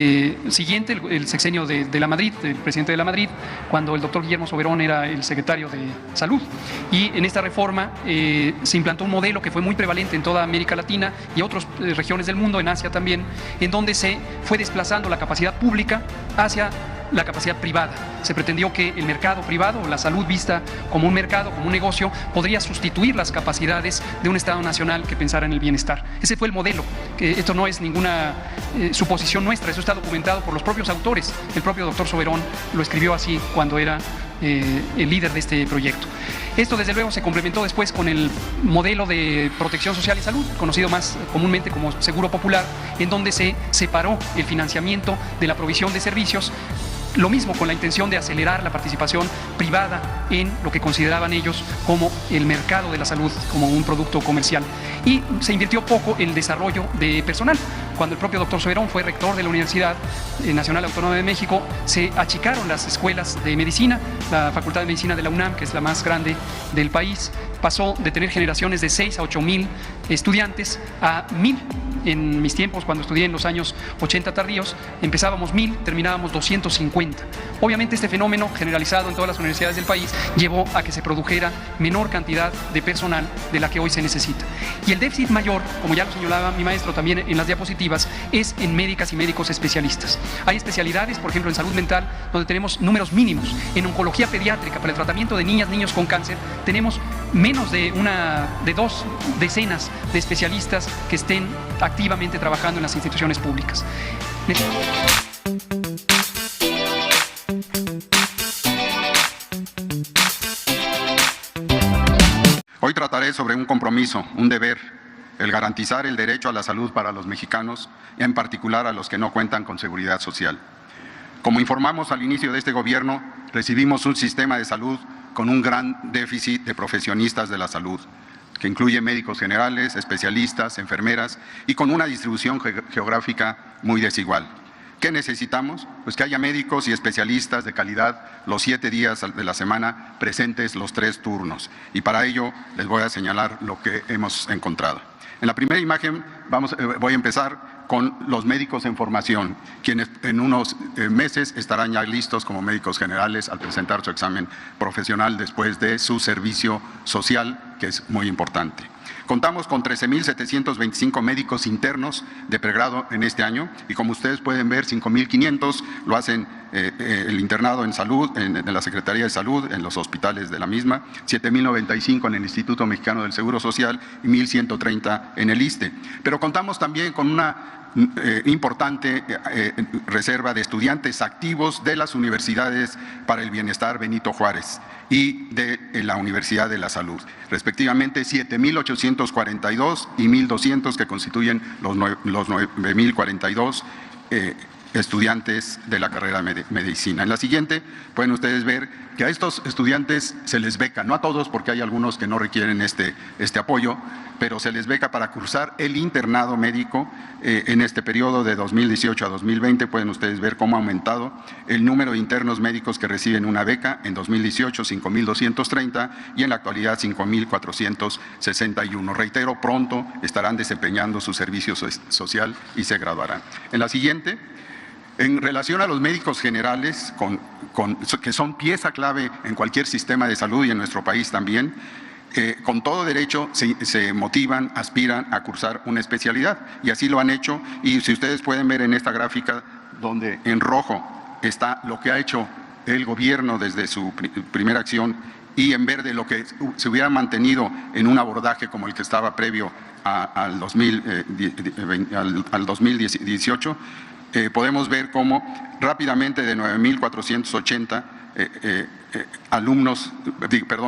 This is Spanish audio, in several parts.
Siguiente, el sexenio de la Madrid, del presidente de la Madrid, cuando el doctor Guillermo Soberón era el secretario de Salud. Y en esta reforma se implantó un modelo que fue muy prevalente en toda América Latina y otras regiones del mundo, en Asia también, en donde se fue desplazando la capacidad pública hacia la capacidad privada. Se pretendió que el mercado privado, la salud vista como un mercado, como un negocio, podría sustituir las capacidades de un Estado nacional que pensara en el bienestar. Ese fue el modelo. Esto no es ninguna suposición nuestra, eso está documentado por los propios autores. El propio doctor Soberón lo escribió así cuando era el líder de este proyecto. Esto desde luego se complementó después con el modelo de protección social y salud, conocido más comúnmente como Seguro Popular, en donde se separó el financiamiento de la provisión de servicios. Lo mismo con la intención de acelerar la participación privada en lo que consideraban ellos como el mercado de la salud, como un producto comercial. Y se invirtió poco en el desarrollo de personal. Cuando el propio doctor Soberón fue rector de la Universidad Nacional Autónoma de México, se achicaron las escuelas de medicina. La Facultad de Medicina de la UNAM, que es la más grande del país, pasó de tener generaciones de 6 a 8 mil estudiantes a 1000. En mis tiempos, cuando estudié en los años 80 tardíos, empezábamos 1000, terminábamos 250. Obviamente este fenómeno generalizado en todas las universidades del país llevó a que se produjera menor cantidad de personal de la que hoy se necesita. Y el déficit mayor, como ya lo señalaba mi maestro también en las diapositivas, es en médicas y médicos especialistas. Hay especialidades, por ejemplo en salud mental, donde tenemos números mínimos. En oncología pediátrica, para el tratamiento de niñas, niños con cáncer, tenemos menos de 2 decenas de especialistas que estén activamente trabajando en las instituciones públicas. Hoy trataré sobre un compromiso, un deber, el garantizar el derecho a la salud para los mexicanos, en particular a los que no cuentan con seguridad social. Como informamos al inicio de este gobierno, recibimos un sistema de salud con un gran déficit de profesionistas de la salud, que incluye médicos generales, especialistas, enfermeras y con una distribución geográfica muy desigual. ¿Qué necesitamos? Pues que haya médicos y especialistas de calidad los 7 días de la semana, presentes los 3 turnos. Y para ello les voy a señalar lo que hemos encontrado. En la primera imagen voy a empezar con los médicos en formación, quienes en unos meses estarán ya listos como médicos generales al presentar su examen profesional después de su servicio social, que es muy importante. Contamos con 13.725 médicos internos de pregrado en este año y como ustedes pueden ver, 5.500 lo hacen el internado en salud, en la Secretaría de Salud, en los hospitales de la misma, 7.095 en el Instituto Mexicano del Seguro Social y 1.130 en el ISSSTE. Pero contamos también con una importante reserva de estudiantes activos de las universidades para el bienestar Benito Juárez y de la Universidad de la Salud, respectivamente 7.842 y 1.200 que constituyen los 9.042 estudiantes de la carrera de medicina. En la siguiente pueden ustedes ver que a estos estudiantes se les beca, no a todos porque hay algunos que no requieren este apoyo, pero se les beca para cursar el internado médico en este periodo de 2018 a 2020. Pueden ustedes ver cómo ha aumentado el número de internos médicos que reciben una beca. En 2018 5.230 y en la actualidad 5.461. Reitero, pronto estarán desempeñando su servicio social y se graduarán. En la siguiente, en relación a los médicos generales, que son pieza clave en cualquier sistema de salud y en nuestro país también, con todo derecho se motivan, aspiran a cursar una especialidad y así lo han hecho. Y si ustedes pueden ver en esta gráfica donde en rojo está lo que ha hecho el gobierno desde su primera acción y en verde lo que se hubiera mantenido en un abordaje como el que estaba previo al 2018, podemos ver cómo rápidamente de 9.480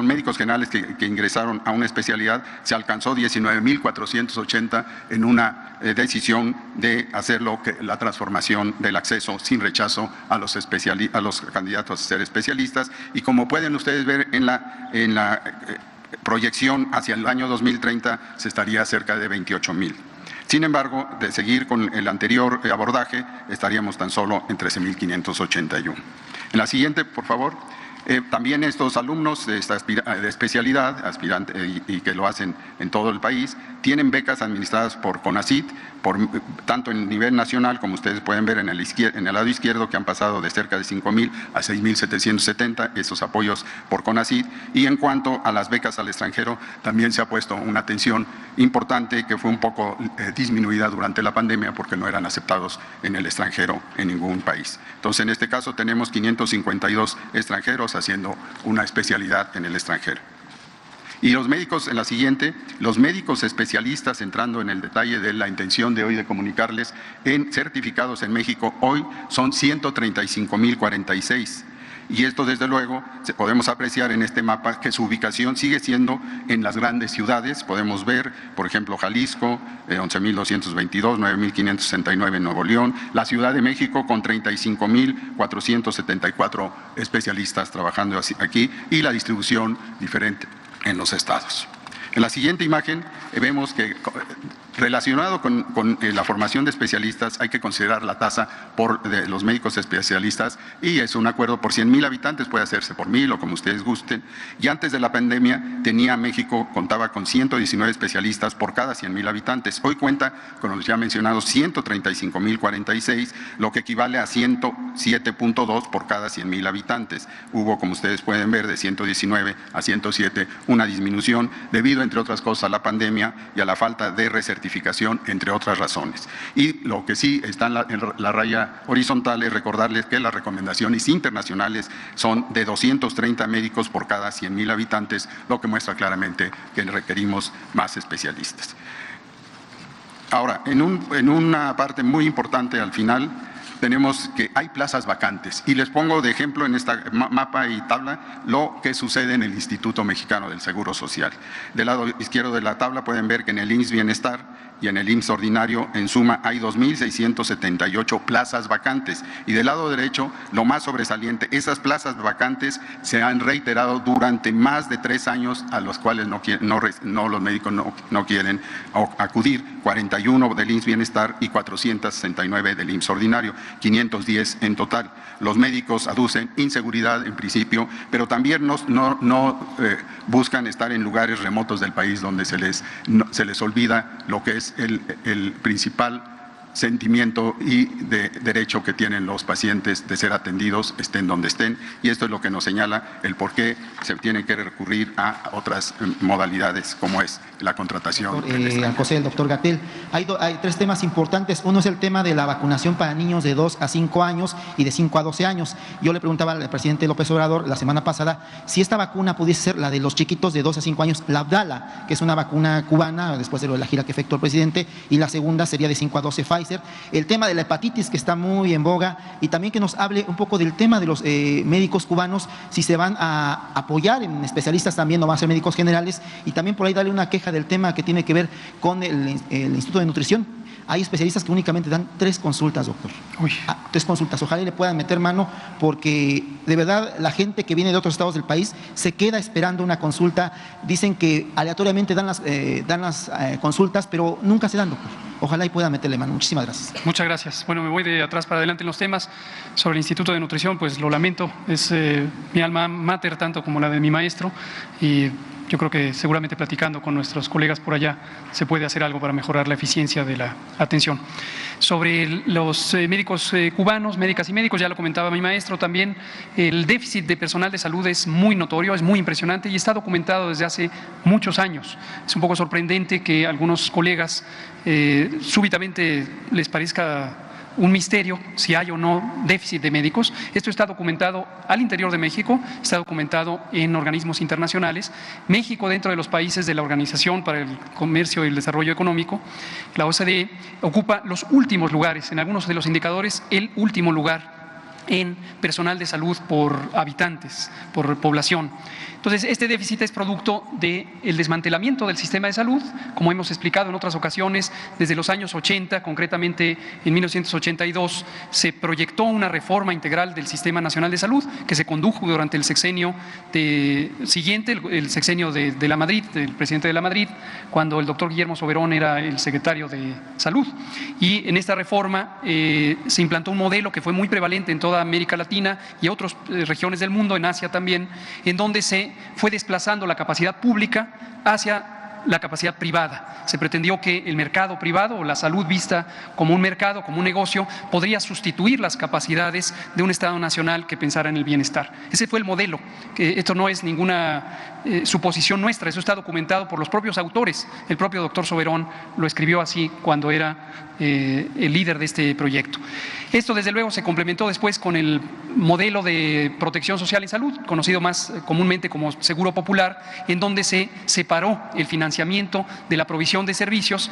médicos generales que ingresaron a una especialidad, se alcanzó 19.480 en una decisión de hacerlo, la transformación del acceso sin rechazo a los candidatos a ser especialistas. Y como pueden ustedes ver en la proyección hacia el año 2030 se estaría cerca de 28.000. Sin embargo, de seguir con el anterior abordaje, estaríamos tan solo en 13.581. En la siguiente, por favor. También estos alumnos de esta de especialidad, y que lo hacen en todo el país, tienen becas administradas por CONACYT, tanto en el nivel nacional, como ustedes pueden ver en el lado izquierdo, que han pasado de cerca de 5,000 a 6,770 esos apoyos por CONACYT. Y en cuanto a las becas al extranjero, también se ha puesto una atención importante que fue un poco disminuida durante la pandemia porque no eran aceptados en el extranjero en ningún país. Entonces, en este caso tenemos 552 extranjeros haciendo una especialidad en el extranjero. Y los médicos, en la siguiente, los médicos especialistas, entrando en el detalle de la intención de hoy de comunicarles, en certificados en México hoy son 135,046. Y esto, desde luego, podemos apreciar en este mapa que su ubicación sigue siendo en las grandes ciudades. Podemos ver, por ejemplo, Jalisco, 11,222, 9,569 en Nuevo León, la Ciudad de México con 35,474 especialistas trabajando aquí, y la distribución diferente en los estados. En la siguiente imagen vemos que relacionado con la formación de especialistas hay que considerar la tasa de los médicos especialistas, y es un acuerdo por 100,000 habitantes, puede hacerse por 1,000 o como ustedes gusten. Y antes de la pandemia México contaba con 119 especialistas por cada 100,000 habitantes. Hoy cuenta con los ya mencionados 135,046, lo que equivale a 107.2 por cada 100,000 habitantes. Hubo, como ustedes pueden ver, de 119 a 107 una disminución debido, entre otras cosas, a la pandemia y a la falta de recertificación, entre otras razones. Y lo que sí está en la raya horizontal es recordarles que las recomendaciones internacionales son de 230 médicos por cada 100,000 habitantes, lo que muestra claramente que requerimos más especialistas. Ahora, en una parte muy importante al final, tenemos que hay plazas vacantes, y les pongo de ejemplo en esta mapa y tabla lo que sucede en el Instituto Mexicano del Seguro Social. Del lado izquierdo de la tabla pueden ver que en el IMSS Bienestar y en el IMSS Ordinario, en suma, hay 2,678 plazas vacantes. Y del lado derecho, lo más sobresaliente, esas plazas vacantes se han reiterado durante más de 3 años, a los cuales los médicos no quieren acudir. 41 del IMSS Bienestar y 469 del IMSS Ordinario, 510 en total. Los médicos aducen inseguridad en principio, pero también no buscan estar en lugares remotos del país donde se les olvida lo que es el principal sentimiento y de derecho que tienen los pacientes de ser atendidos, estén donde estén, y esto es lo que nos señala el por qué se tiene que recurrir a otras modalidades como es la contratación. Al José, el doctor Gatell, hay 3 temas importantes. Uno es el tema de la vacunación para niños de 2 a 5 años y de 5 a 12 años. Yo le preguntaba al presidente López Obrador la semana pasada si esta vacuna pudiese ser la de los chiquitos de 2 a 5 años, la Abdala, que es una vacuna cubana, después de la gira que efectuó el presidente, y la segunda sería de 5 a 12 Pfizer. El tema de la hepatitis, que está muy en boga, y también que nos hable un poco del tema de los médicos cubanos, si se van a apoyar en especialistas también, no van a ser médicos generales, y también por ahí darle una queja del tema que tiene que ver con el Instituto de Nutrición. Hay especialistas que únicamente dan 3 consultas, doctor. 3 consultas. Ojalá le puedan meter mano, porque de verdad la gente que viene de otros estados del país se queda esperando una consulta. Dicen que aleatoriamente dan las consultas, pero nunca se dan, doctor. Ojalá y pueda meterle mano. Muchísimas gracias. Muchas gracias. Bueno, me voy de atrás para adelante en los temas. Sobre el Instituto de Nutrición, pues lo lamento, es mi alma mater tanto como la de mi maestro, y yo creo que seguramente platicando con nuestros colegas por allá se puede hacer algo para mejorar la eficiencia de la atención. Sobre los médicos cubanos, médicas y médicos, ya lo comentaba mi maestro también, el déficit de personal de salud es muy notorio, es muy impresionante y está documentado desde hace muchos años. Es un poco sorprendente que a algunos colegas súbitamente les parezca un misterio si hay o no déficit de médicos. Esto está documentado al interior de México, está documentado en organismos internacionales. México, dentro de los países de la Organización para el Comercio y el Desarrollo Económico, la OCDE, ocupa los últimos lugares, en algunos de los indicadores, el último lugar en personal de salud por habitantes, por población. Entonces, este déficit es producto del desmantelamiento del sistema de salud, como hemos explicado en otras ocasiones, desde los años 80, concretamente en 1982, se proyectó una reforma integral del Sistema Nacional de Salud que se condujo durante el sexenio siguiente, el sexenio de la Madrid, del presidente de la Madrid, cuando el doctor Guillermo Soberón era el secretario de Salud. Y en esta reforma se implantó un modelo que fue muy prevalente en toda toda América Latina y otras regiones del mundo, en Asia también, en donde se fue desplazando la capacidad pública hacia la capacidad privada. Se pretendió que el mercado privado o la salud vista como un mercado, como un negocio, podría sustituir las capacidades de un Estado nacional que pensara en el bienestar. Ese fue el modelo. Esto no es ninguna suposición nuestra, eso está documentado por los propios autores. El propio doctor Soberón lo escribió así cuando era el líder de este proyecto. Esto, desde luego, se complementó después con el modelo de protección social en salud, conocido más comúnmente como Seguro Popular, en donde se separó el financiamiento de la provisión de servicios.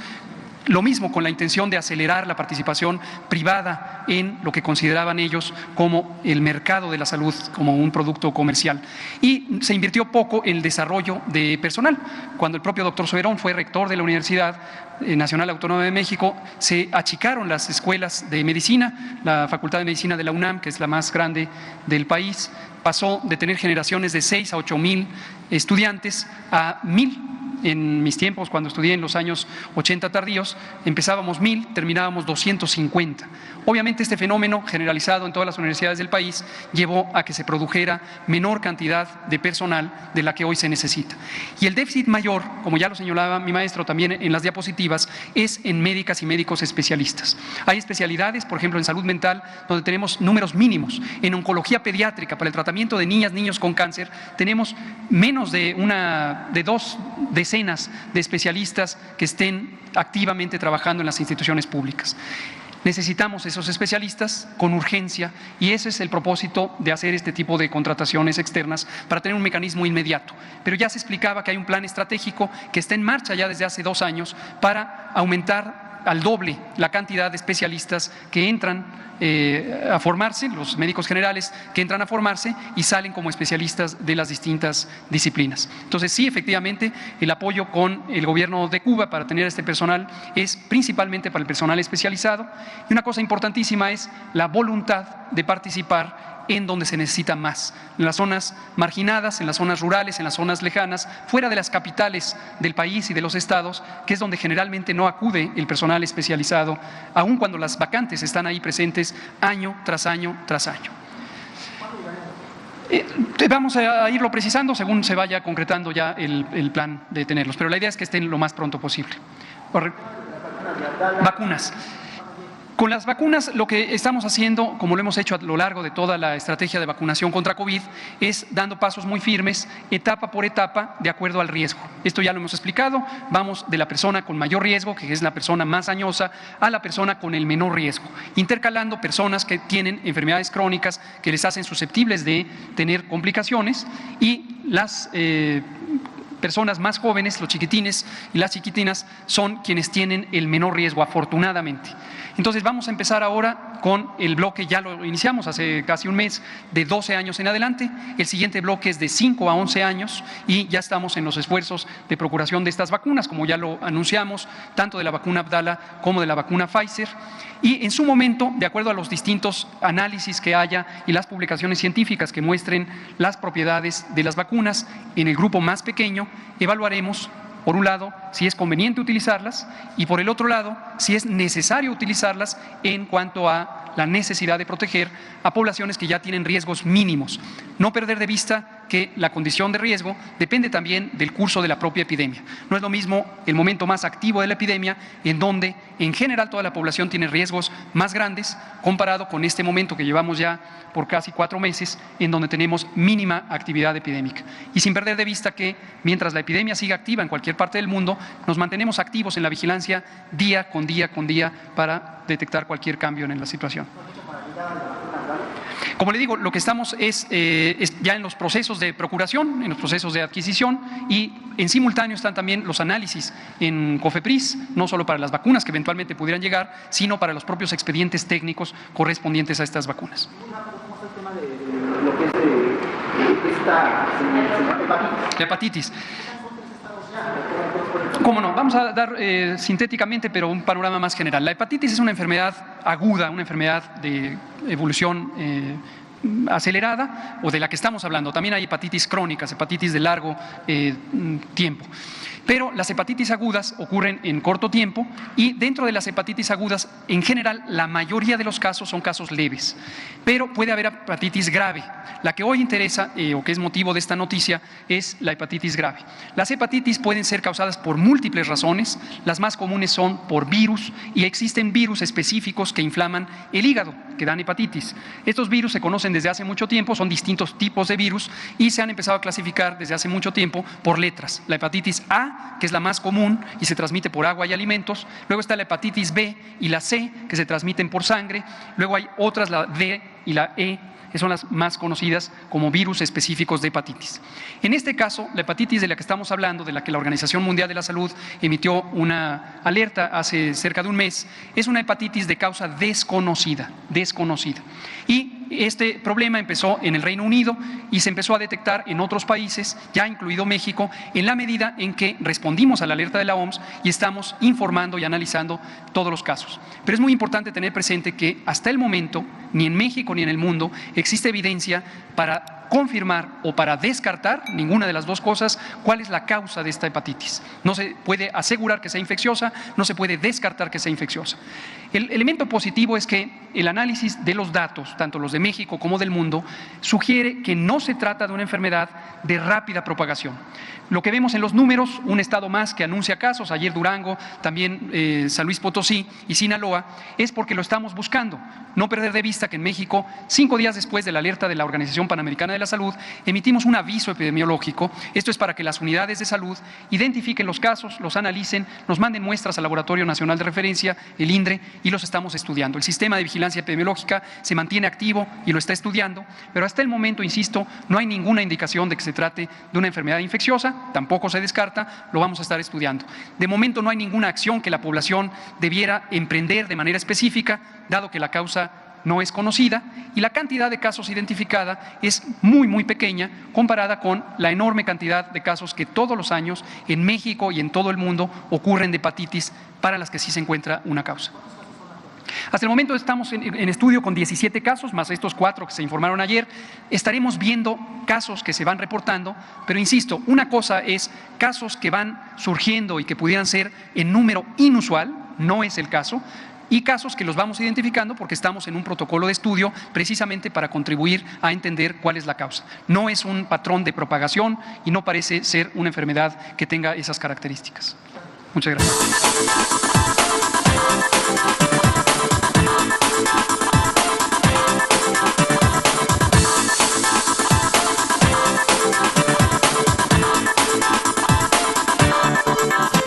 Lo mismo con la intención de acelerar la participación privada en lo que consideraban ellos como el mercado de la salud, como un producto comercial. Y se invirtió poco en el desarrollo de personal. Cuando el propio doctor Soberón fue rector de la Universidad Nacional Autónoma de México, se achicaron las escuelas de medicina. La Facultad de Medicina de la UNAM, que es la más grande del país, pasó de tener generaciones de 6 a 8 mil estudiantes a 1,000. En mis tiempos, cuando estudié en los años 80 tardíos, empezábamos 1,000, terminábamos 250. Obviamente este fenómeno generalizado en todas las universidades del país llevó a que se produjera menor cantidad de personal de la que hoy se necesita. Y el déficit mayor, como ya lo señalaba mi maestro también en las diapositivas, es en médicas y médicos especialistas. Hay especialidades, por ejemplo en salud mental, donde tenemos números mínimos. En oncología pediátrica, para el tratamiento de niñas, niños con cáncer, tenemos menos de 2 decenas de especialistas que estén activamente trabajando en las instituciones públicas. Necesitamos esos especialistas con urgencia y ese es el propósito de hacer este tipo de contrataciones externas para tener un mecanismo inmediato. Pero ya se explicaba que hay un plan estratégico que está en marcha ya desde hace 2 años para aumentar al doble la cantidad de especialistas que entran a formarse, los médicos generales que entran a formarse y salen como especialistas de las distintas disciplinas. Entonces sí, efectivamente, el apoyo con el gobierno de Cuba para tener este personal es principalmente para el personal especializado. Y una cosa importantísima es la voluntad de participar en donde se necesita más, en las zonas marginadas, en las zonas rurales, en las zonas lejanas, fuera de las capitales del país y de los estados, que es donde generalmente no acude el personal especializado, aun cuando las vacantes están ahí presentes año tras año tras año. Vamos a irlo precisando según se vaya concretando ya el plan de tenerlos, pero la idea es que estén lo más pronto posible. Vacunas. Con las vacunas, lo que estamos haciendo, como lo hemos hecho a lo largo de toda la estrategia de vacunación contra COVID, es dando pasos muy firmes, etapa por etapa, de acuerdo al riesgo. Esto ya lo hemos explicado, vamos de la persona con mayor riesgo, que es la persona más añosa, a la persona con el menor riesgo, intercalando personas que tienen enfermedades crónicas que les hacen susceptibles de tener complicaciones y las personas más jóvenes, los chiquitines y las chiquitinas, son quienes tienen el menor riesgo, afortunadamente. Entonces vamos a empezar ahora con el bloque, ya lo iniciamos hace casi un mes, de 12 años en adelante. El siguiente bloque es de 5 a 11 años y ya estamos en los esfuerzos de procuración de estas vacunas, como ya lo anunciamos, tanto de la vacuna Abdala como de la vacuna Pfizer. Y en su momento, de acuerdo a los distintos análisis que haya y las publicaciones científicas que muestren las propiedades de las vacunas, en el grupo más pequeño evaluaremos, por un lado, si es conveniente utilizarlas y por el otro lado, si es necesario utilizarlas en cuanto a la necesidad de proteger a poblaciones que ya tienen riesgos mínimos. No perder de vista que la condición de riesgo depende también del curso de la propia epidemia. No es lo mismo el momento más activo de la epidemia, en donde en general toda la población tiene riesgos más grandes, comparado con este momento que llevamos ya por casi 4 meses, en donde tenemos mínima actividad epidémica. Y sin perder de vista que mientras la epidemia siga activa en cualquier parte del mundo, nos mantenemos activos en la vigilancia día con día con día para detectar cualquier cambio en la situación. Como le digo, lo que estamos es ya en los procesos de procuración, en los procesos de adquisición y en simultáneo están también los análisis en COFEPRIS, no solo para las vacunas que eventualmente pudieran llegar, sino para los propios expedientes técnicos correspondientes a estas vacunas. ¿Cómo está el tema de lo que es esta hepatitis? ¿Cómo no? Vamos a dar sintéticamente, pero un panorama más general. La hepatitis es una enfermedad aguda, una enfermedad de evolución acelerada o de la que estamos hablando. También hay hepatitis crónicas, hepatitis de largo tiempo. Pero las hepatitis agudas ocurren en corto tiempo y dentro de las hepatitis agudas, en general, la mayoría de los casos son casos leves, pero puede haber hepatitis grave. La que hoy interesa o que es motivo de esta noticia es la hepatitis grave. Las hepatitis pueden ser causadas por múltiples razones. Las más comunes son por virus y existen virus específicos que inflaman el hígado, que dan hepatitis. Estos virus se conocen desde hace mucho tiempo, son distintos tipos de virus y se han empezado a clasificar desde hace mucho tiempo por letras. La hepatitis A, que es la más común y se transmite por agua y alimentos. Luego está la hepatitis B y la C, que se transmiten por sangre. Luego hay otras, la D y la E, que son las más conocidas como virus específicos de hepatitis. En este caso, la hepatitis de la que estamos hablando, de la que la Organización Mundial de la Salud emitió una alerta hace cerca de un mes, es una hepatitis de causa desconocida. Y este problema empezó en el Reino Unido y se empezó a detectar en otros países, ya incluido México, en la medida en que respondimos a la alerta de la OMS y estamos informando y analizando todos los casos. Pero es muy importante tener presente que hasta el momento, ni en México ni en el mundo, existe evidencia para confirmar o para descartar, ninguna de las dos cosas, cuál es la causa de esta hepatitis. No se puede asegurar que sea infecciosa, no se puede descartar que sea infecciosa. El elemento positivo es que el análisis de los datos, tanto los de México como del mundo, sugiere que no se trata de una enfermedad de rápida propagación. Lo que vemos en los números, un estado más que anuncia casos, ayer Durango, también San Luis Potosí y Sinaloa, es porque lo estamos buscando. No perder de vista que en México, 5 días después de la alerta de la Organización Panamericana de la Salud, emitimos un aviso epidemiológico. Esto es para que las unidades de salud identifiquen los casos, los analicen, nos manden muestras al Laboratorio Nacional de Referencia, el INDRE, y los estamos estudiando. El sistema de vigilancia epidemiológica se mantiene activo y lo está estudiando, pero hasta el momento, insisto, no hay ninguna indicación de que se trate de una enfermedad infecciosa, tampoco se descarta, lo vamos a estar estudiando. De momento no hay ninguna acción que la población debiera emprender de manera específica, dado que la causa no es conocida y la cantidad de casos identificada es muy pequeña comparada con la enorme cantidad de casos que todos los años en México y en todo el mundo ocurren de hepatitis para las que sí se encuentra una causa. Hasta el momento estamos en estudio con 17 casos, más estos 4 que se informaron ayer. Estaremos viendo casos que se van reportando, pero insisto, una cosa es casos que van surgiendo y que pudieran ser en número inusual, no es el caso, y casos que los vamos identificando porque estamos en un protocolo de estudio precisamente para contribuir a entender cuál es la causa. No es un patrón de propagación y no parece ser una enfermedad que tenga esas características. Muchas gracias.